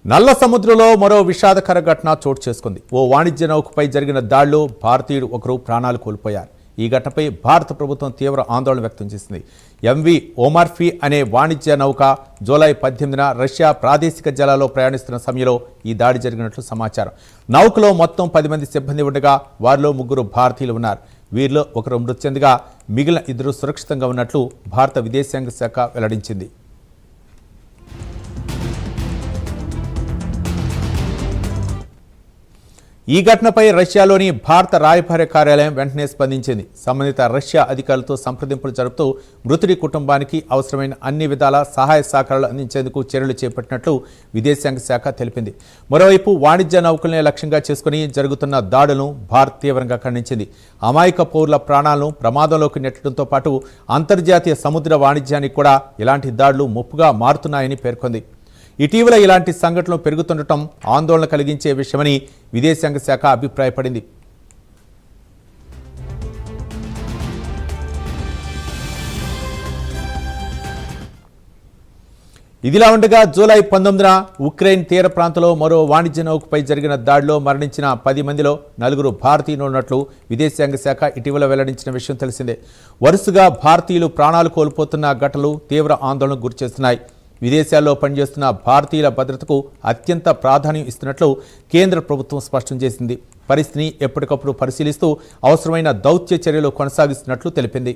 నల్ల సముద్రంలో మరో విషాదకర ఘటన చోటు చేసుకుంది. ఓ వాణిజ్య నౌకపై జరిగిన దాడిలో భారతీయుడు ఒకరు ప్రాణాలు కోల్పోయారు. ఈ ఘటనపై భారత ప్రభుత్వం తీవ్ర ఆందోళన వ్యక్తం చేసింది. ఎంవి ఓమార్ఫీ అనే వాణిజ్య నౌక జూలై 18న రష్యా ప్రాదేశిక జలాల్లో ప్రయాణిస్తున్న సమయంలో ఈ దాడి జరిగినట్లు సమాచారం. నౌకలో మొత్తం 10 మంది సిబ్బంది ఉండగా వారిలో 3 భారతీయులు ఉన్నారు. వీరిలో ఒకరు మృతి చెందగా మిగిలిన 2 సురక్షితంగా ఉన్నట్లు భారత విదేశాంగ శాఖ వెల్లడించింది. ఈ ఘటనపై రష్యాలోని భారత రాయబార కార్యాలయం వెంటనే స్పందించింది. సంబంధిత రష్యా అధికారులతో సంప్రదింపులు జరుపుతూ మృతుడి కుటుంబానికి అవసరమైన అన్ని విధాల సహాయ సహకారాలు అందించేందుకు చర్యలు చేపట్టినట్లు విదేశాంగ శాఖ తెలిపింది. మరోవైపు వాణిజ్య నౌకల్ని లక్ష్యంగా చేసుకుని జరుగుతున్న దాడులను భారత్ తీవ్రంగా ఖండించింది. అమాయక పౌరుల ప్రాణాలను ప్రమాదంలోకి నెట్టడంతో పాటు అంతర్జాతీయ సముద్ర వాణిజ్యానికి కూడా ఇలాంటి దాడులు ముప్పుగా మారుతున్నాయని పేర్కొంది. ఇటీవల ఇలాంటి సంఘటనలు పెరుగుతుండటం ఆందోళన కలిగించే విషయమని విదేశాంగ శాఖ అభిప్రాయపడింది. ఇదిలా ఉండగా జూలై 19న ఉక్రెయిన్ తీర ప్రాంతంలో మరో వాణిజ్య నౌకపై జరిగిన దాడిలో మరణించిన 10 మందిలో 4 భారతీయులు ఉన్నట్లు విదేశాంగ శాఖ ఇటీవల వెల్లడించిన విషయం తెలిసిందే. వరుసగా భారతీయులు ప్రాణాలు కోల్పోతున్న ఘటనలు తీవ్ర ఆందోళనకు గురిచేస్తున్నాయి. విదేశాల్లో పనిచేస్తున్న భారతీయుల భద్రతకు అత్యంత ప్రాధాన్యం ఇస్తున్నట్లు కేంద్ర ప్రభుత్వం స్పష్టం చేసింది. పరిస్థితిని ఎప్పటికప్పుడు పరిశీలిస్తూ అవసరమైన దౌత్య చర్యలు కొనసాగిస్తున్నట్లు తెలిపింది.